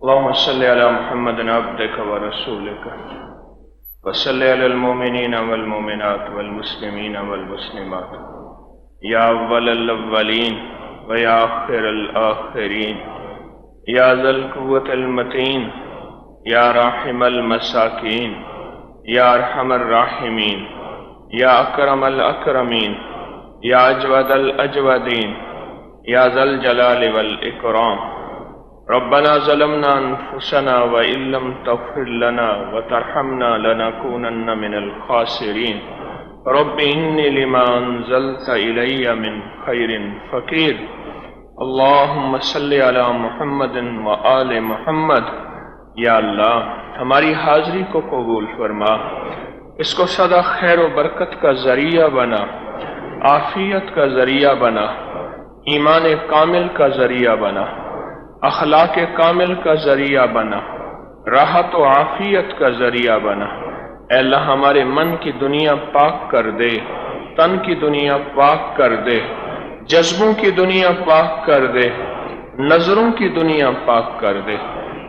اللهم صل على محمد عبدك ورسولك وصل على المؤمنين والمؤمنات والمسلمين والمسلمات يا أول الأولين ويا آخر الآخرين يا ذا القوة المتين يا راحم المساكين يا أرحم الراحمين يا أكرم الأكرمين يا أجود الأجودين يا ذا الجلال والإكرام ربنا ظلمنا أنفسنا وإن لم تغفر لنا وترحمنا لنكونن من الخاسرين رب إني لما أنزلت إلي من خير فقير اللهم صل على محمد وآل محمد۔ یا اللہ ہماری حاضری کو قبول فرما، اس کو سدا خیر و برکت کا ذریعہ بنا، عافیت کا ذریعہ بنا، ایمان کامل کا ذریعہ بنا، اخلاق کامل کا ذریعہ بنا، راحت و عافیت کا ذریعہ بنا۔ اے اللہ ہمارے من کی دنیا پاک کر دے، تن کی دنیا پاک کر دے، جذبوں کی دنیا پاک کر دے، نظروں کی دنیا پاک کر دے۔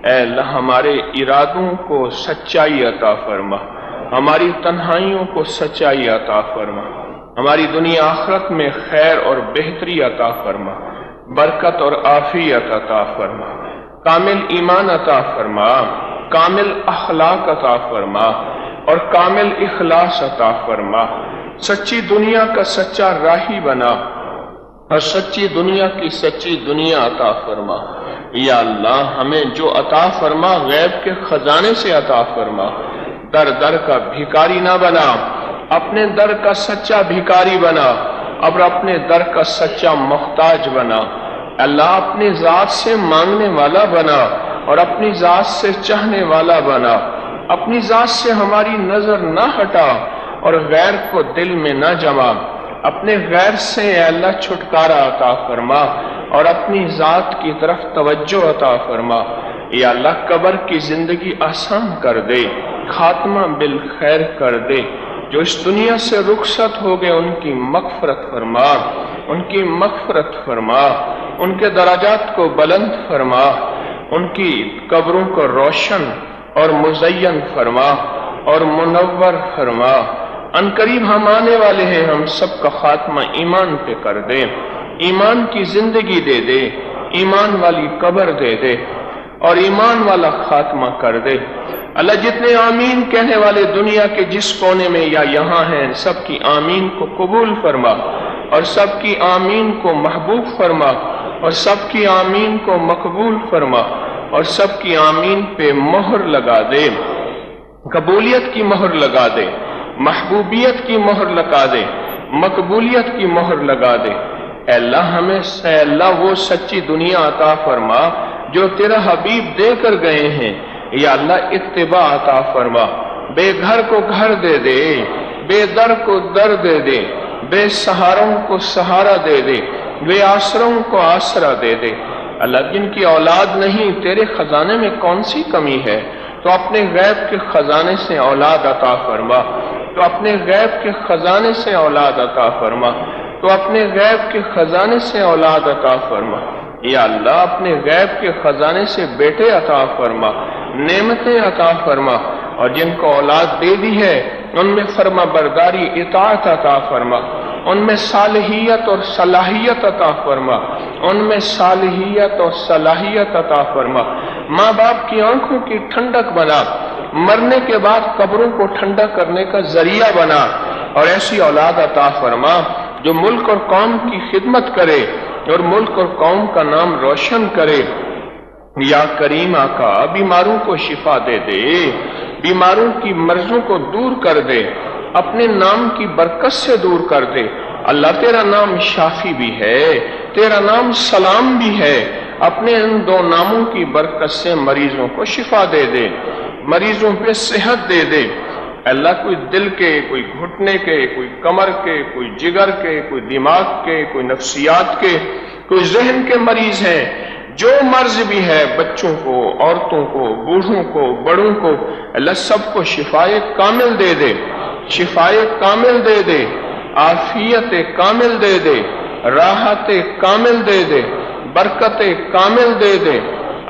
اے اللہ ہمارے ارادوں کو سچائی عطا فرما، ہماری تنہائیوں کو سچائی عطا فرما، ہماری دنیا آخرت میں خیر اور بہتری عطا فرما، برکت اور عافیت عطا فرما، کامل ایمان عطا فرما، کامل اخلاق عطا فرما اور کامل اخلاص عطا فرما۔ سچی دنیا کا سچا راہی بنا اور سچی دنیا کی سچی دنیا عطا فرما۔ یا اللہ ہمیں جو عطا فرما غیب کے خزانے سے عطا فرما، در در کا بھیکاری نہ بنا، اپنے در کا سچا بھیکاری بنا اور اپنے در کا سچا محتاج بنا۔ اللہ اپنی ذات سے مانگنے والا بنا اور اپنی ذات سے چاہنے والا بنا، اپنی ذات سے ہماری نظر نہ ہٹا اور غیر کو دل میں نہ جما، اپنے غیر سے اے اللہ چھٹکارا عطا فرما اور اپنی ذات کی طرف توجہ عطا فرما۔ یا اللہ قبر کی زندگی آسان کر دے، خاتمہ بالخیر کر دے۔ جو اس دنیا سے رخصت ہو گئے ان کی مغفرت فرما، ان کی مغفرت فرما، ان کے درجات کو بلند فرما، ان کی قبروں کو روشن اور مزین فرما اور منور فرما۔ ان قریب ہم آنے والے ہیں، ہم سب کا خاتمہ ایمان پہ کر دے، ایمان کی زندگی دے دے، ایمان والی قبر دے دے اور ایمان والا خاتمہ کر دے۔ اللہ جتنے آمین کہنے والے دنیا کے جس کونے میں یا یہاں ہیں، سب کی آمین کو قبول فرما اور سب کی آمین کو محبوب فرما اور سب کی آمین کو مقبول فرما اور سب کی آمین پہ مہر لگا دے، قبولیت کی مہر لگا دے، محبوبیت کی مہر لگا دے، مقبولیت کی مہر لگا دے۔ اے اللہ ہمیں اے اللہ وہ سچی دنیا عطا فرما جو تیرا حبیب دے کر گئے ہیں۔ یا اللہ اتباع عطا فرما، بے گھر کو گھر دے دے، بے در کو در دے دے، بے سہاروں کو سہارا دے دے، بے آسروں کو آسرا دے دے۔ اللہ جن کی اولاد نہیں، تیرے خزانے میں کون سی کمی ہے؟ تو اپنے غیب کے خزانے سے اولاد عطا فرما، تو اپنے غیب کے خزانے سے اولاد عطا فرما، تو اپنے غیب کے خزانے سے اولاد عطا فرما۔ یا اللہ اپنے غیب کے خزانے سے بیٹے عطا فرما، نعمتیں عطا فرما، اور جن کو اولاد دے دی ہے ان میں فرما برداری اطاعت عطا فرما، ان میں صالحیت اور صلاحیت عطا فرما، ان میں صالحیت اور صلاحیت عطا فرما۔ ماں باپ کی آنکھوں کی ٹھنڈک بنا، مرنے کے بعد قبروں کو ٹھنڈا کرنے کا ذریعہ بنا، اور ایسی اولاد عطا فرما جو ملک اور قوم کی خدمت کرے اور ملک اور قوم کا نام روشن کرے۔ یا کریم آقا بیماروں کو شفا دے دے، بیماروں کی مرضوں کو دور کر دے، اپنے نام کی برکت سے دور کر دے۔ اللہ تیرا نام شافی بھی ہے، تیرا نام سلام بھی ہے، اپنے ان دو ناموں کی برکت سے مریضوں کو شفا دے دے، مریضوں پہ صحت دے دے۔ اللہ کوئی دل کے، کوئی گھٹنے کے، کوئی کمر کے، کوئی جگر کے، کوئی دماغ کے، کوئی نفسیات کے، کوئی ذہن کے مریض ہیں، جو مرض بھی ہے، بچوں کو، عورتوں کو، بوڑھوں کو، بڑوں کو، اللہ سب کو شفائے کامل دے دے، شفائے کامل دے دے، عافیت کامل دے دے، راحت کامل دے دے، برکت کامل دے دے،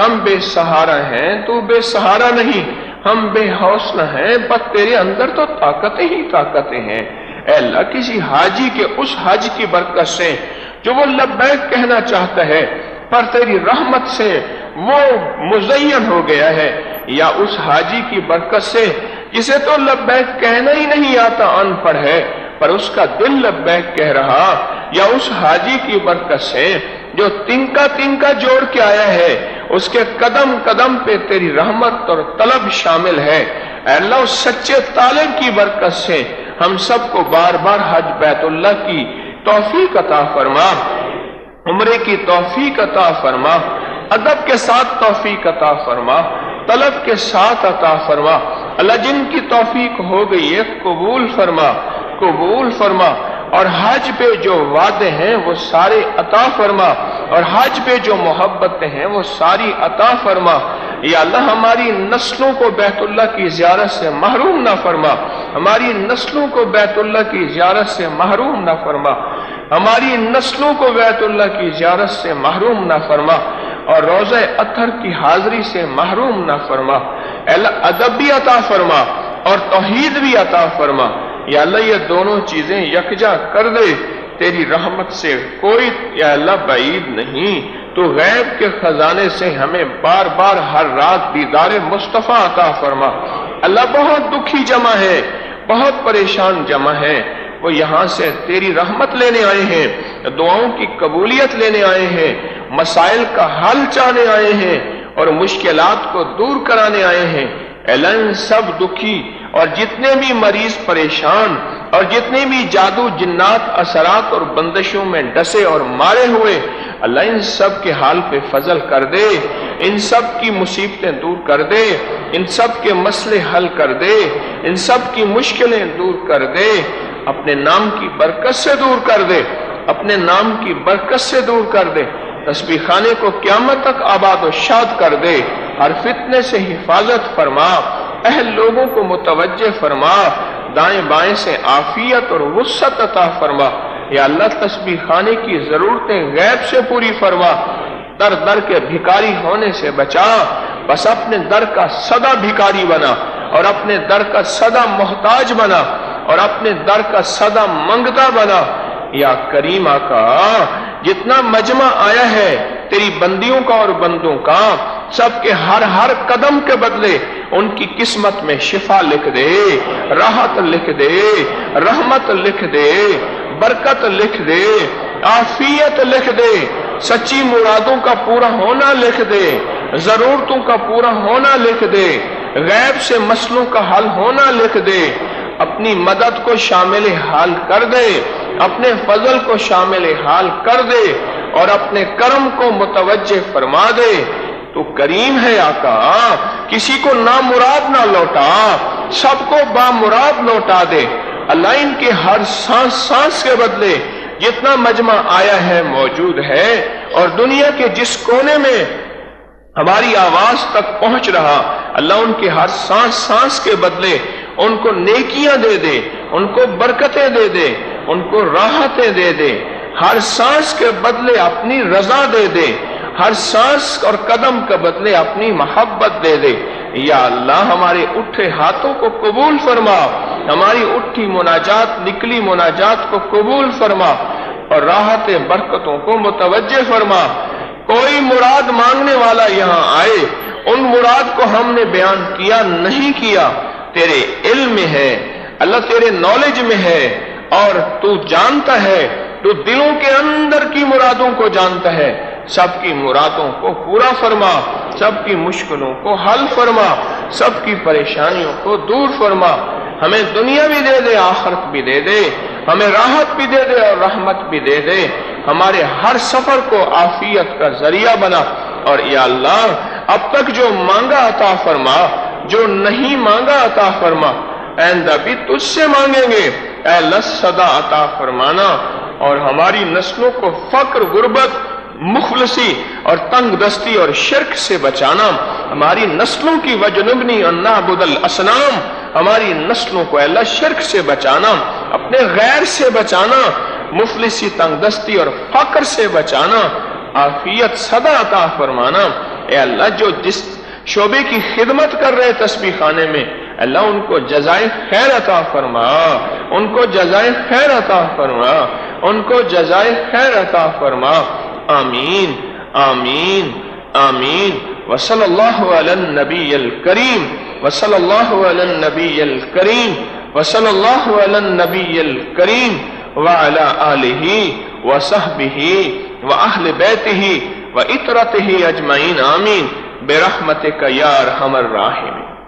ہم بے سہارا ہیں، تو بے سہارا نہیں، ہم بے حوصلہ ہیں، بس تیرے اندر تو طاقتیں ہی طاقتیں ہیں۔ اے اللہ، کسی حاجی کے اس حج کی برکت سے جو وہ لبیک کہنا چاہتا ہے پر تیری رحمت سے وہ مزین ہو گیا ہے، یا اس حاجی کی برکت سے جسے تو لبیک کہنا ہی نہیں آتا، ان پڑھ ہے پر اس کا دل لبیک کہہ رہا، یا اس حاجی کی برکت سے جو تنکا تنکا جوڑ کے آیا ہے، اس کے قدم قدم پہ تیری رحمت اور طلب شامل ہے۔ اے اللہ، اس سچے طالب کی برکت سے ہم سب کو بار بار حج بیت اللہ کی توفیق عطا فرما، عمرے کی توفیق عطا فرما، ادب کے ساتھ توفیق عطا فرما، طلب کے ساتھ عطا فرما۔ اللہ، جن کی توفیق ہو گئی ہے قبول فرما، قبول فرما، اور حج پہ جو وعدے ہیں وہ سارے عطا فرما، اور حج پہ جو محبتیں ہیں وہ ساری عطا فرما۔ یا اللہ، ہماری نسلوں کو بیت اللہ کی زیارت سے محروم نہ فرما، ہماری نسلوں کو بیت اللہ کی زیارت سے محروم نہ فرما، ہماری نسلوں کو بیت اللہ کی زیارت سے محروم نہ فرما، اور روضہ اطہر کی حاضری سے محروم نہ فرما۔ اے اللہ، ادب بھی عطا فرما اور توحید بھی عطا فرما۔ یا اللہ، یہ دونوں چیزیں یکجا کر دے، تیری رحمت سے کوئی یا اللہ بعید نہیں۔ تو غیب کے خزانے سے ہمیں بار بار ہر رات دیدار مصطفیٰ عطا فرما۔ اللہ، بہت دکھی جمع ہے، بہت پریشان جمع ہے، وہ یہاں سے تیری رحمت لینے آئے ہیں، دعاؤں کی قبولیت لینے آئے ہیں، مسائل کا حل چاہنے آئے ہیں، اور مشکلات کو دور کرانے آئے ہیں۔ اعلان سب دکھی اور جتنے بھی مریض پریشان اور جتنے بھی جادو جنات اثرات اور بندشوں میں ڈسے اور مارے ہوئے، اللہ ان سب کے حال پہ فضل کر دے، ان سب کی مصیبتیں دور کر دے، ان سب کے مسئلے حل کر دے، ان سب کی مشکلیں دور کر دے، اپنے نام کی برکت سے دور کر دے، اپنے نام کی برکت سے دور کر دے۔ تسبیح خانے کو قیامت تک آباد و شاد کر دے، ہر فتنے سے حفاظت فرما، اہل لوگوں کو متوجہ فرما، دائیں بائیں سے عافیت اور وسعت عطا فرما۔ یا اللہ، تسبیح خانے کی ضرورتیں غیب سے پوری فرما، در در کے بھکاری ہونے سے بچا، بس اپنے در کا سدا بھکاری بنا، اور اپنے در کا سدا محتاج بنا، اور اپنے در کا سدا منگتا بنا۔ یا کریم آقا، جتنا مجمع آیا ہے تیری بندیوں کا اور بندوں کا، سب کے ہر قدم کے بدلے ان کی قسمت میں شفا لکھ دے، راحت لکھ دے، رحمت لکھ دے، برکت لکھ دے، عافیت لکھ دے، سچی مرادوں کا پورا ہونا لکھ دے، ضرورتوں کا پورا ہونا لکھ دے، غیب سے مسئلوں کا حل ہونا لکھ دے، اپنی مدد کو شامل حال کر دے، اپنے فضل کو شامل حال کر دے، اور اپنے کرم کو متوجہ فرما دے۔ تو کریم ہے آقا، کسی کو نامراد نہ لوٹا، سب کو بامراد لوٹا دے۔ اللہ، ان کے ہر سانس سانس کے بدلے جتنا مجمع آیا ہے موجود ہے، اور دنیا کے جس کونے میں ہماری آواز تک پہنچ رہا، اللہ ان کے ہر سانس سانس کے بدلے ان کو نیکیاں دے دے، ان کو برکتیں دے دے، ان کو راحتیں دے دے، ہر سانس کے بدلے اپنی رضا دے دے، ہر سانس اور قدم کے بدلے اپنی محبت دے دے۔ یا اللہ، ہمارے اٹھے ہاتھوں کو قبول فرما، ہماری اٹھی مناجات، نکلی مناجات کو قبول فرما، اور راحت برکتوں کو متوجہ فرما۔ کوئی مراد مانگنے والا یہاں آئے، ان مراد کو ہم نے بیان کیا نہیں کیا، تیرے علم میں ہے اللہ، تیرے نالج میں ہے، اور تو جانتا ہے، تو دلوں کے اندر کی مرادوں کو جانتا ہے۔ سب کی مرادوں کو پورا فرما، سب کی مشکلوں کو حل فرما، سب کی پریشانیوں کو دور فرما۔ ہمیں دنیا بھی دے دے، آخرت بھی دے دے، ہمیں راحت بھی دے دے اور رحمت بھی دے دے، ہمارے ہر سفر کو عافیت کا ذریعہ بنا۔ اور یا اللہ، اب تک جو مانگا عطا فرما، جو نہیں مانگا عطا فرما، آئندہ بھی تجھ سے مانگیں گے۔ اے اللہ، صدا عطا فرمانا، اور ہماری نسلوں کو فقر، غربت، مخلصی اور تنگ دستی اور شرک سے بچانا، ہماری نسلوں کی وجنبنی ان نعبد الاصنام، ہماری نسلوں کو اللہ شرک سے بچانا، اپنے غیر سے بچانا، مفلسی، تنگ دستی اور فقر سے بچانا، عافیت صدا عطا فرمانا۔ اے اللہ جو جس شعبے کی خدمت کر رہے تسبیح خانے میں، اللہ ان کو جزائے خیر عطا فرما، ان کو جزائے خیر عطا فرما، ان کو جزائے خیر عطا فرما، آمین آمین آمین۔ وصلی اللہ علی النبی الکریم، وصلی اللہ علی النبی الکریم، وصلی اللہ علی النبی الکریم وعلی آلہ وصحبہ واہل بیتہ وعطرتہ اجمعین، آمین برحمتک یا ارحم الراحمین۔